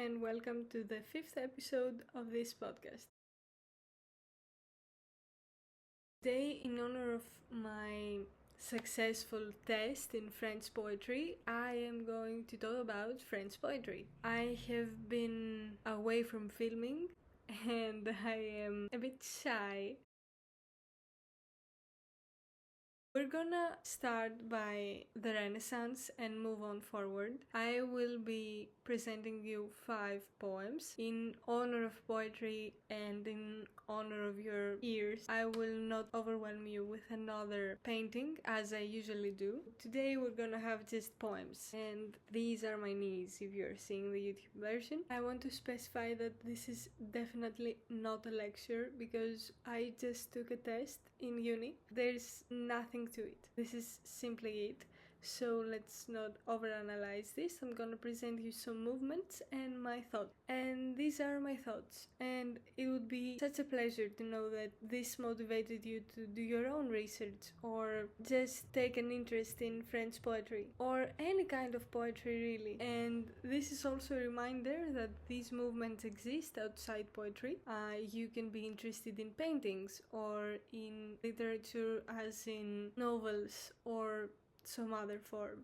and welcome to the 5th episode of this podcast. Today, in honor of my successful test in French poetry, I am going to talk about French poetry. I have been away from filming and I am a bit shy. We're gonna start by the Renaissance and move on forward. I will be presenting you 5 poems in honor of poetry and in honor of your ears. I will not overwhelm you with another painting as I usually do. Today we're gonna have just poems, and these are my knees if you're seeing the YouTube version. I want to specify that this is definitely not a lecture because I just took a test in uni. There's nothing to it. This is simply it. So let's not overanalyze this. I'm gonna present you some movements and my thoughts. And these are my thoughts. And it would be such a pleasure to know that this motivated you to do your own research or just take an interest in French poetry or any kind of poetry really. And this is also a reminder that these movements exist outside poetry. You can be interested in paintings or in literature as in novels or some other form.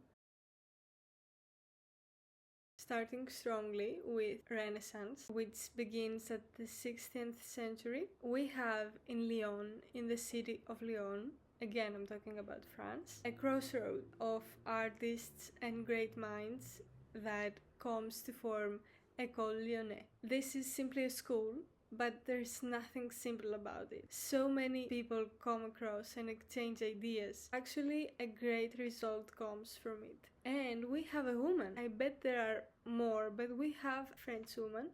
Starting strongly with Renaissance, which begins at the 16th century, we have in Lyon, in the city of Lyon, again I'm talking about France, a crossroad of artists and great minds that comes to form École Lyonnais. This is simply a school, but there's nothing simple about it. So many people come across and exchange ideas. Actually, a great result comes from it. And we have a woman. I bet there are more, but we have a French woman,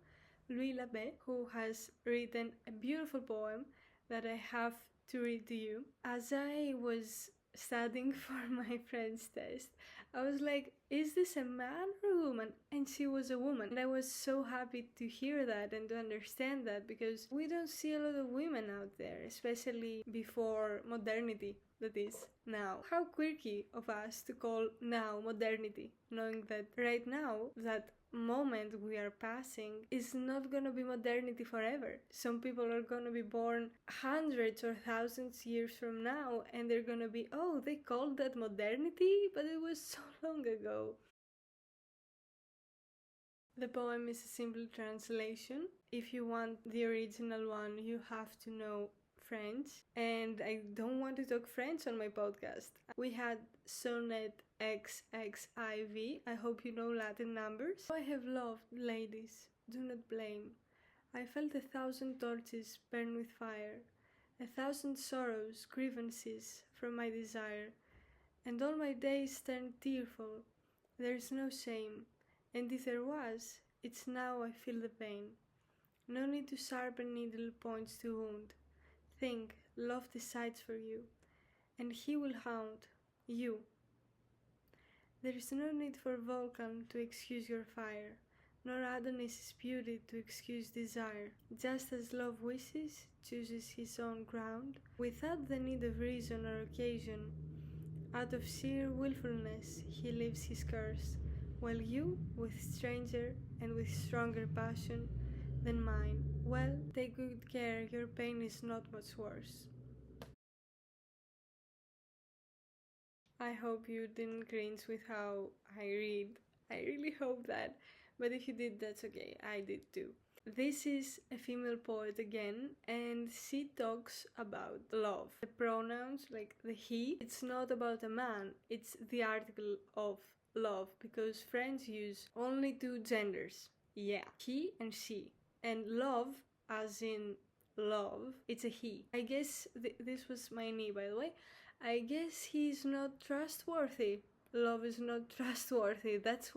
Louis Labbé, who has written a beautiful poem that I have to read to you. As I was studying for my French test, I was like, is this a man or a woman? And she was a woman. And I was so happy to hear that and to understand that because we don't see a lot of women out there, especially before modernity, that is, now. How quirky of us to call now modernity, knowing that right now, that moment we are passing is not gonna be modernity forever. Some people are gonna be born hundreds or thousands years from now and they're gonna be, oh, they called that modernity, but it was so long ago. The poem is a simple translation. If you want the original one, you have to know French, and I don't want to talk French on my podcast. We had sonnet XXIV. I hope you know Latin numbers. I have loved, ladies, do not blame. I felt 1,000 torches burn with fire, 1,000 sorrows, grievances from my desire, and all my days turned tearful. There's no shame, and if there was, it's now I feel the pain. No need to sharpen needle points to wound. Think, love decides for you, and he will haunt you. There is no need for Vulcan to excuse your fire, nor Adonis' beauty to excuse desire. Just as love wishes, chooses his own ground, without the need of reason or occasion. Out of sheer willfulness he leaves his curse, while you, with stranger and with stronger passion than mine, well, take good care, your pain is not much worse. I hope you didn't cringe with how I read. I really hope that. But if you did, that's okay. I did too. This is a female poet again, and she talks about love. The pronouns, like the he, it's not about a man, it's the article of love, because French use only 2 genders. Yeah, he and she. And love, as in love, it's a he. I guess this was my knee, by the way. I guess he's not trustworthy. Love is not trustworthy. That's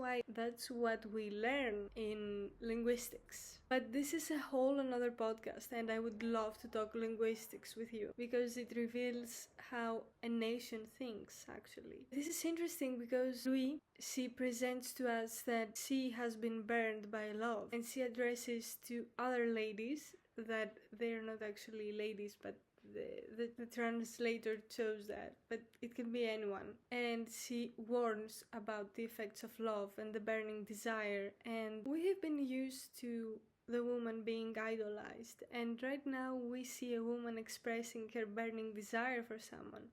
what we learn in linguistics. But this is a whole another podcast, and I would love to talk linguistics with you because it reveals how a nation thinks, actually. This is interesting because Louis, she presents to us that she has been burned by love, and she addresses to other ladies that they're not actually ladies, but the translator chose that, but it can be anyone. And she warns about the effects of love and the burning desire, and we have been used used to the woman being idolized, and right now we see a woman expressing her burning desire for someone,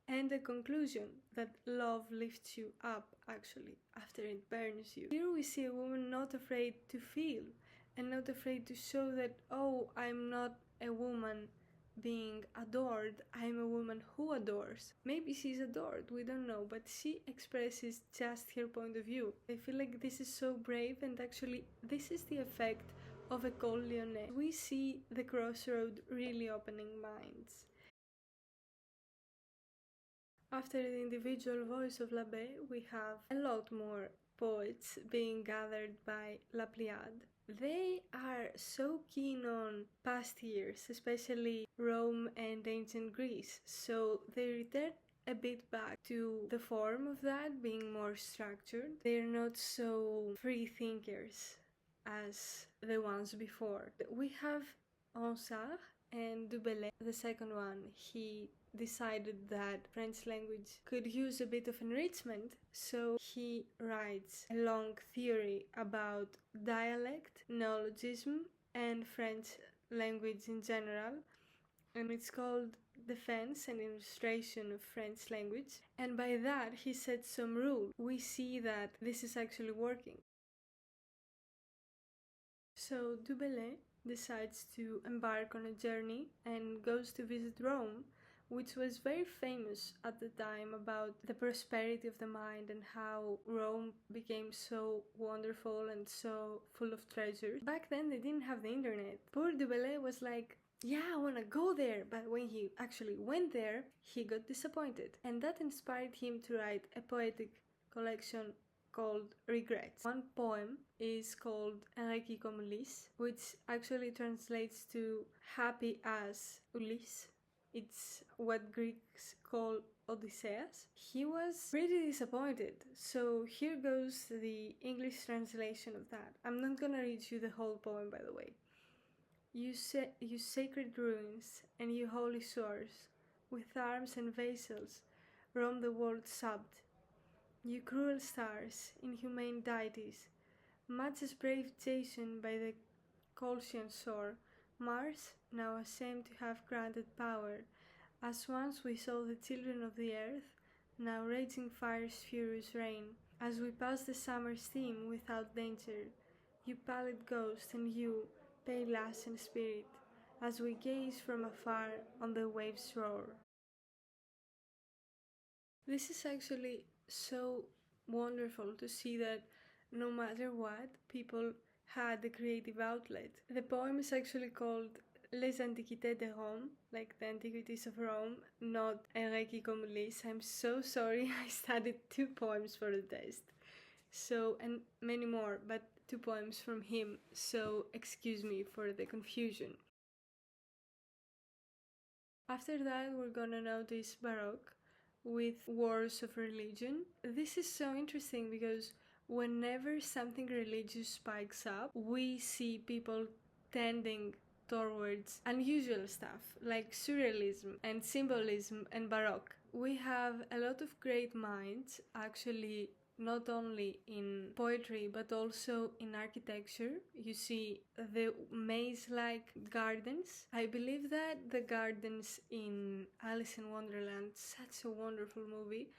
and the conclusion that love lifts you up actually after it burns you. Here we see a woman not afraid to feel and not afraid to show that, oh, I'm not a woman being adored, I'm a woman who adores. Maybe she's adored, we don't know, but she expresses just her point of view. I feel like this is so brave, and actually this is the effect of a cold Lyonnais. We see the crossroad really opening minds. After the individual voice of L'Abbé, we have a lot more poets being gathered by La Pléiade. They are so keen on past years, especially Rome and ancient Greece, so they return a bit back to the form of that, being more structured. They're not so free thinkers as the ones before. We have Ronsard and Du Bellay. The second one, he decided that French language could use a bit of enrichment, so he writes a long theory about dialect, neologism, and French language in general, and it's called Defense and Illustration of French Language, and by that he set some rules. We see that this is actually working. So Du Bellay decides to embark on a journey and goes to visit Rome, which was very famous at the time about the prosperity of the mind and how Rome became so wonderful and so full of treasures. Back then they didn't have the internet. Poor Du Bellay was like, yeah, I want to go there, but when he actually went there, he got disappointed. And that inspired him to write a poetic collection called Regrets. One poem is called Heureux comme Ulysse, which actually translates to happy as Ulysse. It's what Greeks call Odysseus. He was pretty disappointed, so here goes the English translation of that. I'm not gonna read you the whole poem, by the way. You sacred ruins and you holy shores, with arms and vessels, roam the world subbed. You cruel stars, inhumane deities, much as brave Jason by the Colchian shore, Mars, now ashamed to have granted power, as once we saw the children of the earth, now raging fire's furious reign, as we pass the summer steam without danger, you pallid ghost and you, pale lass and spirit, as we gaze from afar on the waves' roar. This is actually so wonderful to see that no matter what, people had a creative outlet. The poem is actually called Les Antiquités de Rome, like the antiquities of Rome, not Heureux comme Ulysse. I'm so sorry, I studied 2 poems for the test. So, and many more, but 2 poems from him, so excuse me for the confusion. After that, we're gonna notice Baroque with wars of religion. This is so interesting because whenever something religious spikes up, we see people tending towards unusual stuff like surrealism and symbolism and Baroque. We have a lot of great minds actually, not only in poetry but also in architecture. You see the maze-like gardens. I believe that the gardens in Alice in Wonderland, such a wonderful movie,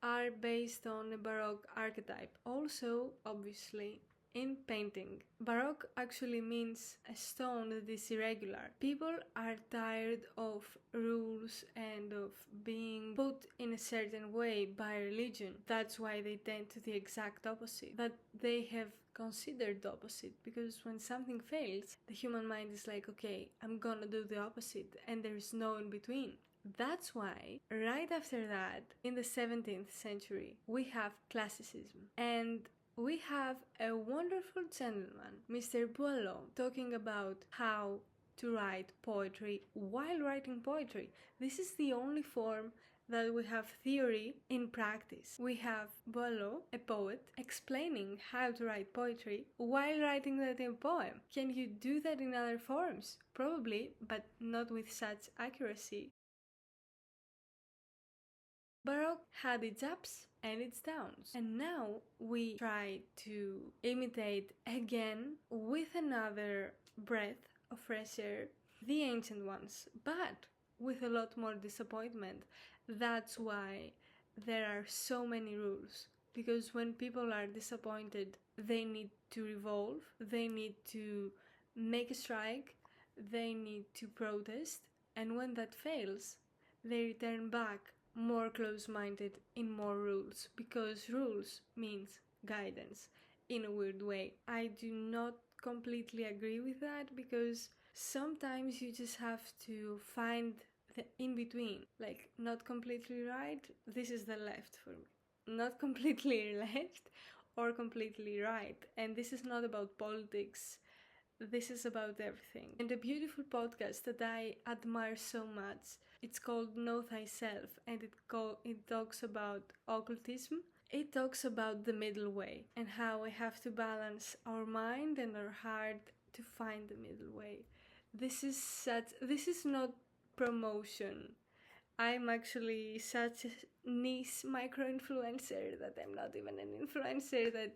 are based on a Baroque archetype. Also, obviously, in painting. Baroque actually means a stone that is irregular. People are tired of rules and of being put in a certain way by religion. That's why they tend to the exact opposite. That they have considered the opposite, because when something fails, the human mind is like, okay, I'm gonna do the opposite, and there is no in between. That's why, right after that, in the 17th century, we have classicism. And we have a wonderful gentleman, Mr. Boileau, talking about how to write poetry while writing poetry. This is the only form that we have theory in practice. We have Boileau, a poet, explaining how to write poetry while writing that in a poem. Can you do that in other forms? Probably, but not with such accuracy. Baroque had its ups and its downs, and now we try to imitate again with another breath of fresh air the ancient ones, but with a lot more disappointment. That's why there are so many rules, because when people are disappointed, they need to revolve, they need to make a strike, they need to protest, and when that fails, they return back more close-minded in more rules, because rules means guidance in a weird way. I do not completely agree with that, because sometimes you just have to find the in between, like not completely right, this is the left for me, not completely left or completely right. And this is not about politics, this is about everything. And a beautiful podcast that I admire so much, it's called Know Thyself, and it talks about occultism. It talks about the middle way and how we have to balance our mind and our heart to find the middle way. This is not promotion. I'm actually such a niche micro influencer that I'm not even an influencer, that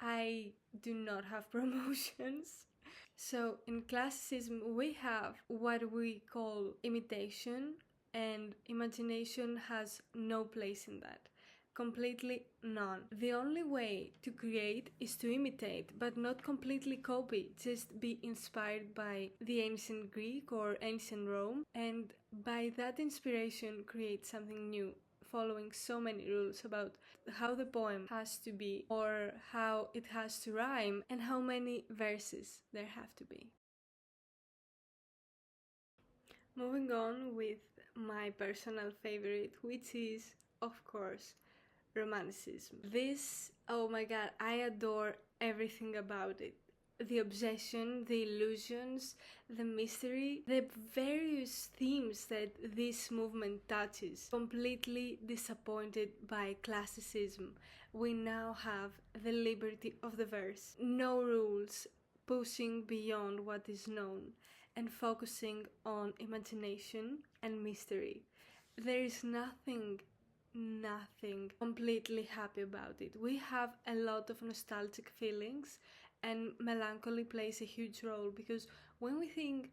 I do not have promotions. So in classicism, we have what we call imitation, and imagination has no place in that. Completely none. The only way to create is to imitate, but not completely copy, just be inspired by the ancient Greek or ancient Rome, and by that inspiration create something new, following so many rules about how the poem has to be, or how it has to rhyme, and how many verses there have to be. Moving on with my personal favorite, which is, of course, romanticism. This, oh my god, I adore everything about it. The obsession, the illusions, the mystery, the various themes that this movement touches. Completely disappointed by classicism. We now have the liberty of the verse. No rules, pushing beyond what is known and focusing on imagination and mystery. There is nothing completely happy about it. We have a lot of nostalgic feelings, and melancholy plays a huge role, because when we think,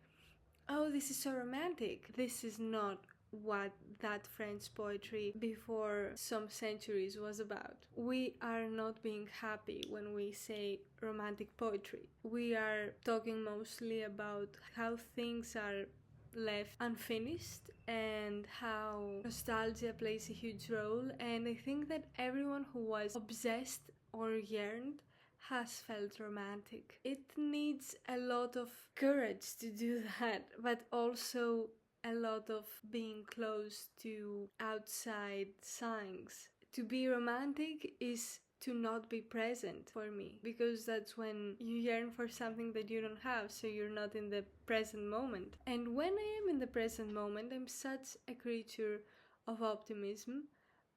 oh, this is so romantic, this is not what that French poetry before some centuries was about. We are not being happy when we say romantic poetry. We are talking mostly about how things are left unfinished and how nostalgia plays a huge role. And I think that everyone who was obsessed or yearned has felt romantic. It needs a lot of courage to do that, but also a lot of being close to outside signs. To be romantic is to not be present for me, because that's when you yearn for something that you don't have, so you're not in the present moment. And when I am in the present moment, I'm such a creature of optimism.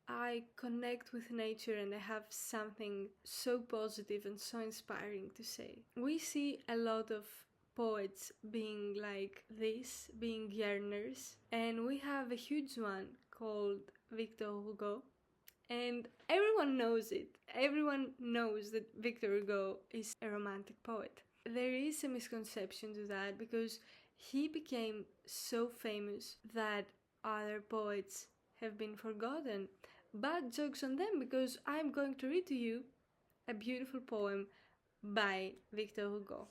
I connect with nature and I have something so positive and so inspiring to say. We see a lot of poets being like this, being yearners, and we have a huge one called Victor Hugo, and everyone knows it. Everyone knows that Victor Hugo is a romantic poet. There is a misconception to that, because he became so famous that other poets have been forgotten. But jokes on them, because I'm going to read to you a beautiful poem by Victor Hugo.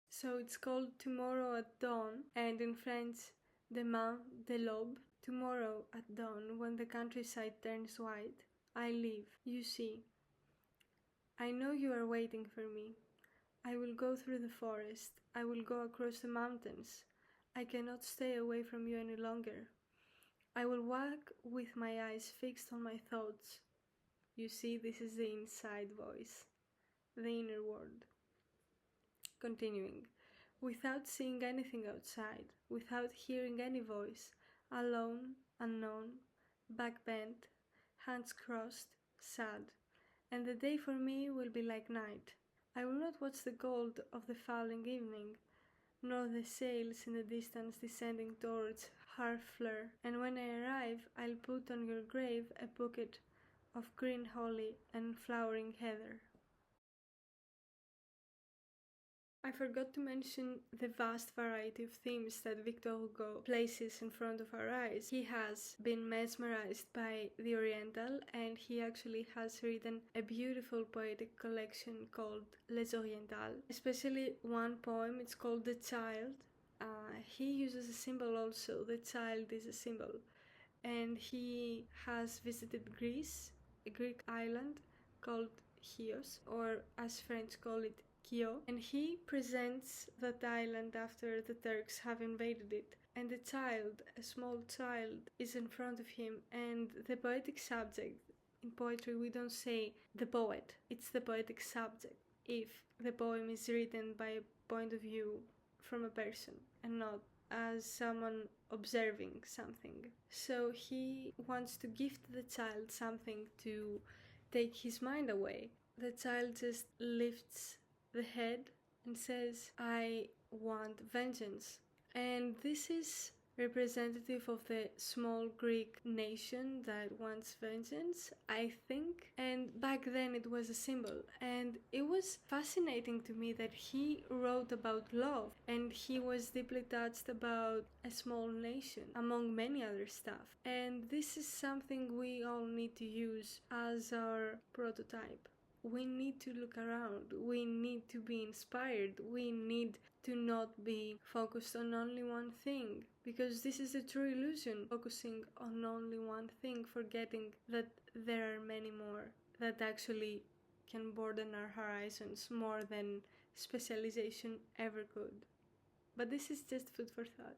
So it's called Tomorrow at Dawn, and in French, Demain de l'aube. Tomorrow at dawn, when the countryside turns white, I leave, you see. I know you are waiting for me. I will go through the forest. I will go across the mountains. I cannot stay away from you any longer. I will walk with my eyes fixed on my thoughts. You see, this is the inside voice, the inner world. Continuing. Without seeing anything outside, without hearing any voice, alone, unknown, back bent, hands crossed, sad, and the day for me will be like night. I will not watch the gold of the falling evening, nor the sails in the distance descending towards Harfleur. And when I arrive, I'll put on your grave a bouquet of green holly and flowering heather. I forgot to mention the vast variety of themes that Victor Hugo places in front of our eyes. He has been mesmerized by the Oriental, and he actually has written a beautiful poetic collection called Les Orientales. Especially one poem, it's called The Child. He uses a symbol also, the child is a symbol. And he has visited Greece, a Greek island called Chios, or as French call it, Kio, and he presents that island after the Turks have invaded it. And the child, a small child, is in front of him, and the poetic subject, in poetry we don't say the poet, it's the poetic subject, if the poem is written by a point of view from a person and not as someone observing something. So he wants to gift the child something to take his mind away. The child just lifts the head and says, I want vengeance. And this is representative of the small Greek nation that wants vengeance, I think. And back then it was a symbol. And it was fascinating to me that he wrote about love, and he was deeply touched about a small nation, among many other stuff. And this is something we all need to use as our prototype. We need to look around, we need to be inspired, we need to not be focused on only one thing, because this is a true illusion, focusing on only one thing, forgetting that there are many more that actually can broaden our horizons more than specialization ever could. But this is just food for thought.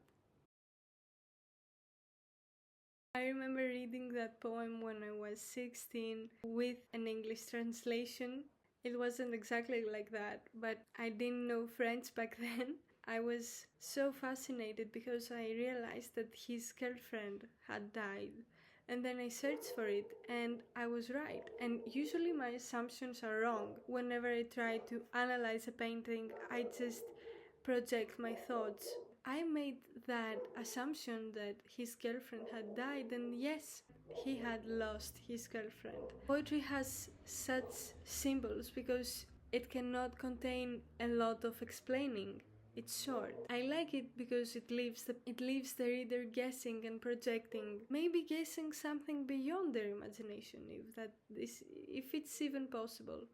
I remember reading that poem when I was 16 with an English translation. It wasn't exactly like that, but I didn't know French back then. I was so fascinated because I realized that his girlfriend had died. And then I searched for it and I was right. And usually my assumptions are wrong. Whenever I try to analyze a painting, I just project my thoughts. I made that assumption that his girlfriend had died, and yes, he had lost his girlfriend. Poetry has such symbols because it cannot contain a lot of explaining. It's short. I like it because it leaves the reader guessing and projecting, maybe guessing something beyond their imagination, if it's even possible.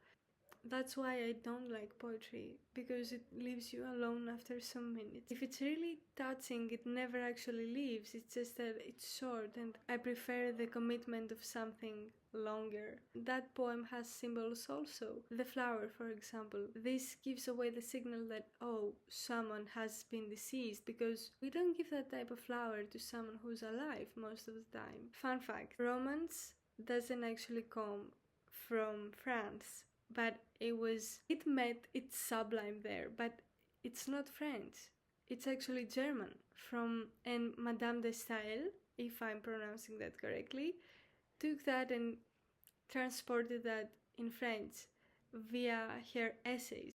That's why I don't like poetry, because it leaves you alone after some minutes. If it's really touching, it never actually leaves, it's just that it's short, and I prefer the commitment of something longer. That poem has symbols also. The flower, for example. This gives away the signal that, oh, someone has been deceased, because we don't give that type of flower to someone who's alive most of the time. Fun fact, romance doesn't actually come from France, but it met its sublime there, but it's not French, it's actually German, and Madame de Stael, if I'm pronouncing that correctly, took that and transported that in French via her essays.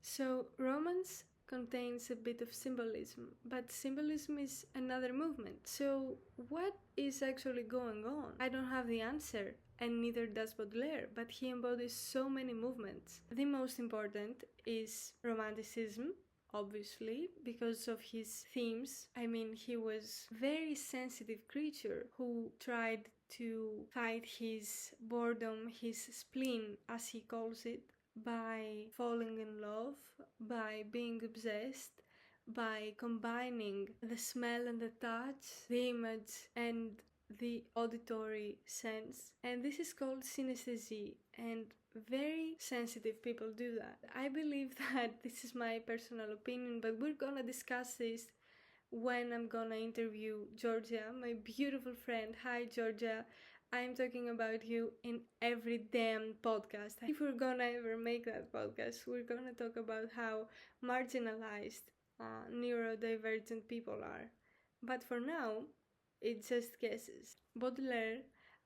So romance contains a bit of symbolism, but symbolism is another movement. So what is actually going on? I don't have the answer, and neither does Baudelaire, but he embodies so many movements. The most important is romanticism, obviously, because of his themes. I mean, he was a very sensitive creature who tried to fight his boredom, his spleen, as he calls it, by falling in love, by being obsessed, by combining the smell and the touch, the image and the auditory sense. And this is called synesthesia, and very sensitive people do that. I believe that this is my personal opinion, but we're gonna discuss this when I'm gonna interview Georgia, my beautiful friend. Hi, Georgia. I'm talking about you in every damn podcast. If we're gonna ever make that podcast, we're gonna talk about how marginalized neurodivergent people are. But for now, it's just guesses. Baudelaire,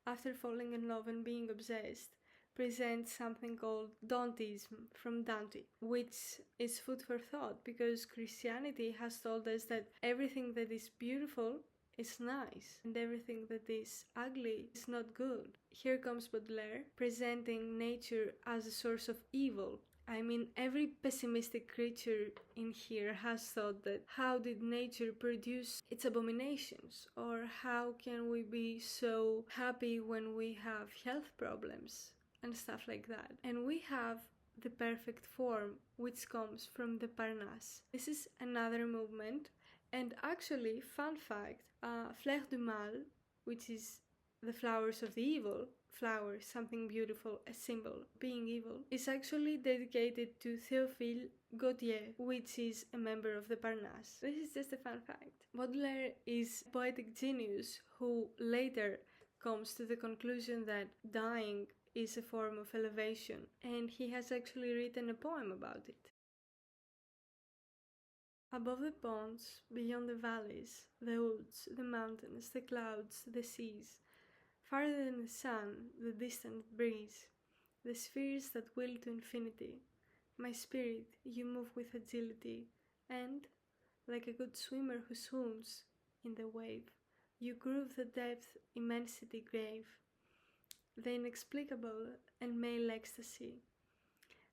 after falling in love and being obsessed, presents something called Danteism from Dante, which is food for thought because Christianity has told us that everything that is beautiful is nice and everything that is ugly is not good. Here comes Baudelaire presenting nature as a source of evil. I mean, every pessimistic creature in here has thought that how did nature produce its abominations? Or how can we be so happy when we have health problems? And stuff like that. And we have the perfect form, which comes from the Parnasse. This is another movement. And actually, fun fact, Fleur du Mal, which is the flowers of the evil, flowers, something beautiful, a symbol, being evil, is actually dedicated to Théophile Gautier, which is a member of the Parnasse. This is just a fun fact. Baudelaire is a poetic genius who later comes to the conclusion that dying is a form of elevation, and he has actually written a poem about it. Above the ponds, beyond the valleys, the woods, the mountains, the clouds, the seas, farther than the sun, the distant breeze, the spheres that will to infinity, my spirit, you move with agility, and, like a good swimmer who swims in the wave, you groove the depth immensity grave, the inexplicable and male ecstasy.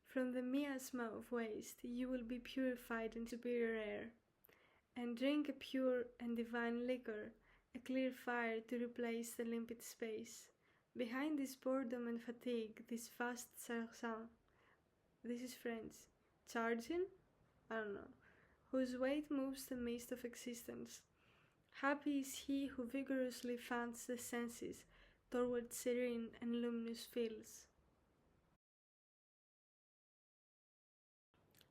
From the miasma of waste you will be purified in superior air, and drink a pure and divine liquor, a clear fire to replace the limpid space. Behind this boredom and fatigue, this vast sarsan, this is French, charging? I don't know, whose weight moves the mist of existence. Happy is he who vigorously fans the senses toward serene and luminous fields.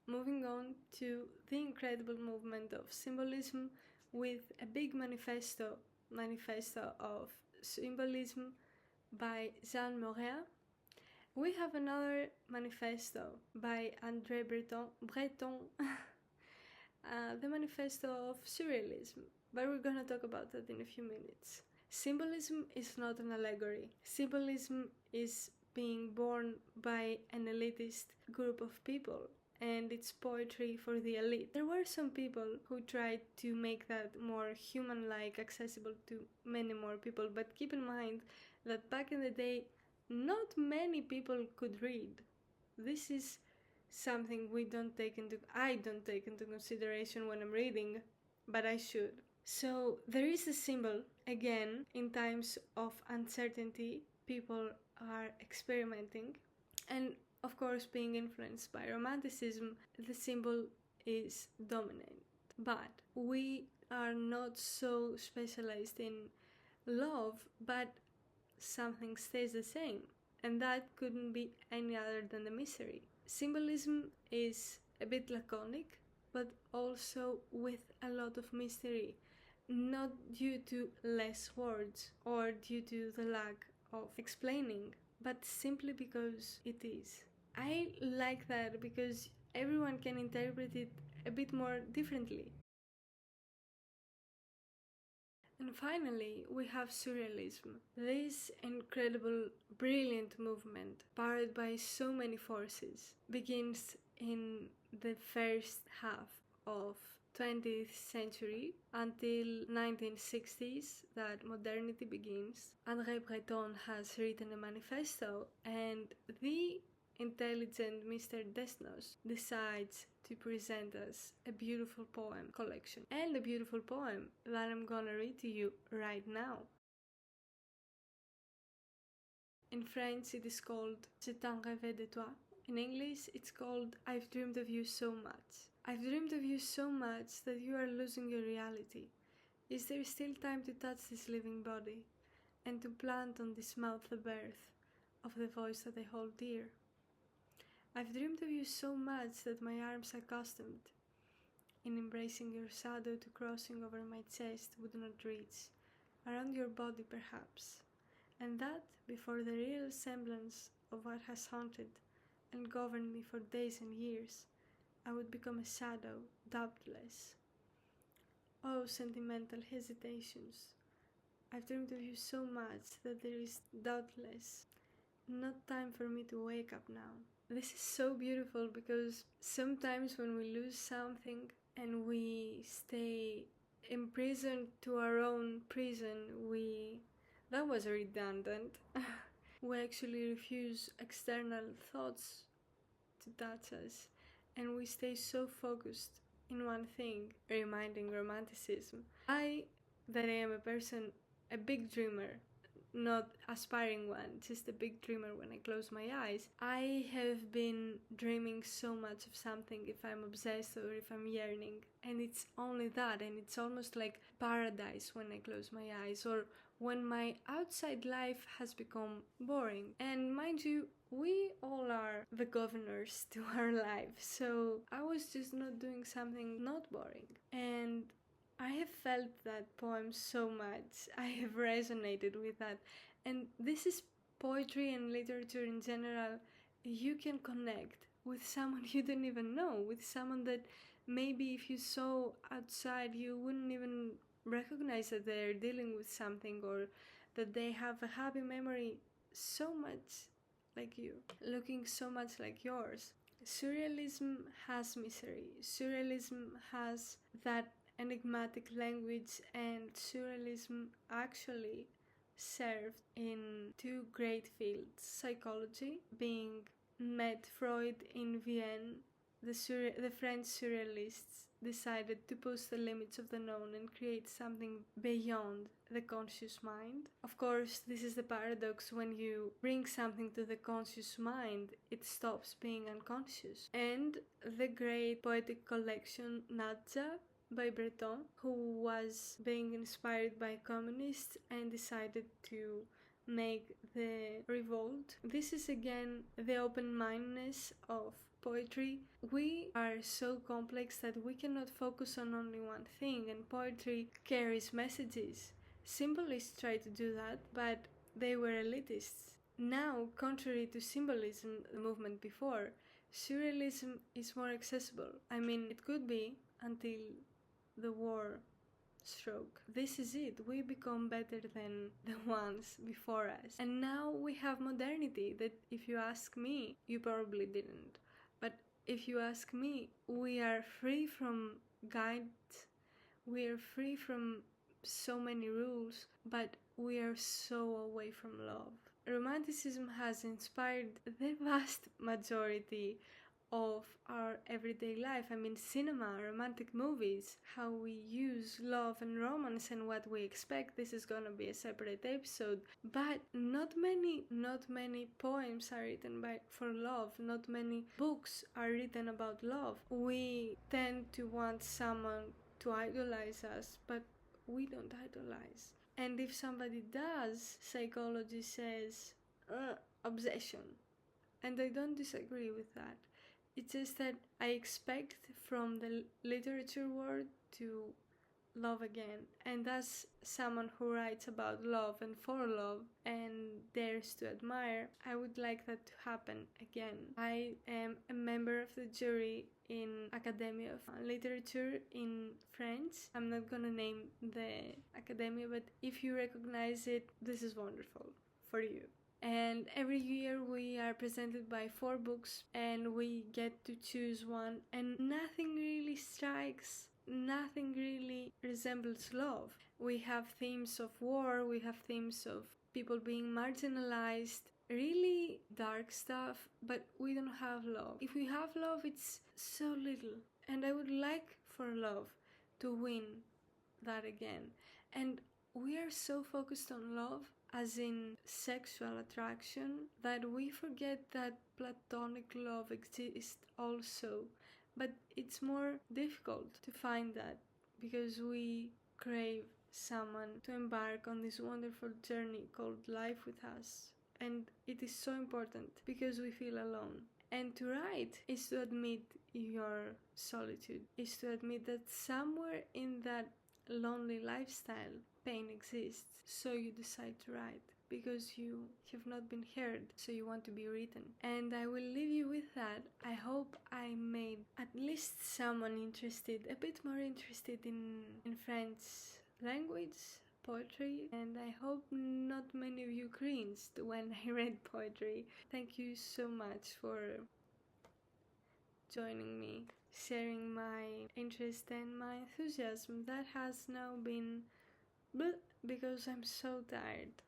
Moving on to the incredible movement of symbolism with a big manifesto of symbolism by Jean Morin. We have another manifesto by André Breton, the manifesto of surrealism, but we're gonna talk about that in a few minutes. Symbolism is not an allegory. Symbolism is being born by an elitist group of people, and it's poetry for the elite. There were some people who tried to make that more human-like, accessible to many more people, but keep in mind that back in the day, not many people could read. This is something I don't take into consideration when I'm reading, but I should. So there is a symbol, again, in times of uncertainty, people are experimenting, and of course, being influenced by romanticism, the symbol is dominant. But we are not so specialized in love, but something stays the same, and that couldn't be any other than the misery. Symbolism is a bit laconic, but also with a lot of mystery, not due to less words or due to the lack of explaining, but simply because it is. I like that because everyone can interpret it a bit more differently. And finally, we have surrealism. This incredible, brilliant movement, powered by so many forces, begins in the first half of 20th century until 1960s that modernity begins. André Breton has written a manifesto, and the intelligent Mr. Desnos decides to present us a beautiful poem collection, and a beautiful poem that I'm gonna read to you right now. In French it is called Je t'en rêvais de toi. In English it's called I've dreamed of you so much. I've dreamed of you so much that you are losing your reality. Is there still time to touch this living body, and to plant on this mouth the birth of the voice that I hold dear? I've dreamed of you so much that my arms accustomed in embracing your shadow to crossing over my chest would not reach, around your body perhaps, and that before the real semblance of what has haunted and governed me for days and years, I would become a shadow, doubtless. Oh, sentimental hesitations! I've dreamed of you so much that there is doubtless not time for me to wake up now. This is so beautiful because sometimes when we lose something and we stay imprisoned to our own prison, that was redundant. We actually refuse external thoughts to touch us, and we stay so focused in one thing, reminding romanticism. That I am a big dreamer, not aspiring one, just a big dreamer when I close my eyes. I have been dreaming so much of something if I'm obsessed or if I'm yearning, and it's only that, and it's almost like paradise when I close my eyes, or when my outside life has become boring. And mind you, we all are the governors to our life, so I was just not doing something not boring. And I have felt that poem so much. I have resonated with that. And this is poetry and literature in general. You can connect with someone you don't even know, with someone that maybe if you saw outside you wouldn't even recognize that they're dealing with something, or that they have a happy memory so much like you, looking so much like yours. Surrealism has misery. Surrealism has that enigmatic language, and surrealism actually served in two great fields: psychology, being met Freud in Vienna. The French surrealists decided to push the limits of the known and create something beyond the conscious mind. Of course, this is the paradox: when you bring something to the conscious mind, it stops being unconscious. And the great poetic collection Nadja by Breton, who was being inspired by communists and decided to make the revolt. This is again the open-mindedness of poetry. We are so complex that we cannot focus on only one thing, and poetry carries messages. Symbolists tried to do that, but they were elitists. Now, contrary to symbolism, the movement before, surrealism is more accessible. I mean, it could be until the war stroke. This is it. We become better than the ones before us. And now we have modernity that, if you ask me, you probably didn't. But if you ask me, we are free from guides, we are free from so many rules, but we are so away from love. Romanticism has inspired the vast majority of our everyday life. I mean, cinema, romantic movies, how we use love and romance and what we expect. This is gonna be a separate episode. But not many poems are written for love. Not many books are written about love. We tend to want someone to idolize us, but we don't idolize. And if somebody does, psychology says obsession. And I don't disagree with that. It's just that I expect from the literature world to love again. And as someone who writes about love and for love and dares to admire, I would like that to happen again. I am a member of the jury in Academy of Literature in France. I'm not gonna name the academy, but if you recognize it, this is wonderful for you. And every year we are presented by 4 books and we get to choose one, and nothing really strikes, nothing really resembles love. We have themes of war, we have themes of people being marginalized, really dark stuff, but we don't have love. If we have love, it's so little, and I would like for love to win that again. And we are so focused on love, as in sexual attraction, that we forget that platonic love exists also. But it's more difficult to find that because we crave someone to embark on this wonderful journey called life with us. And it is so important because we feel alone. And to write is to admit your solitude, is to admit that somewhere in that lonely lifestyle, pain exists. So you decide to write because you have not been heard, so you want to be written. And I will leave you with that. I hope I made at least someone interested, a bit more interested in French language, poetry, and I hope not many of you cringed when I read poetry. Thank you so much for joining me, sharing my interest and my enthusiasm that has now been because I'm so tired.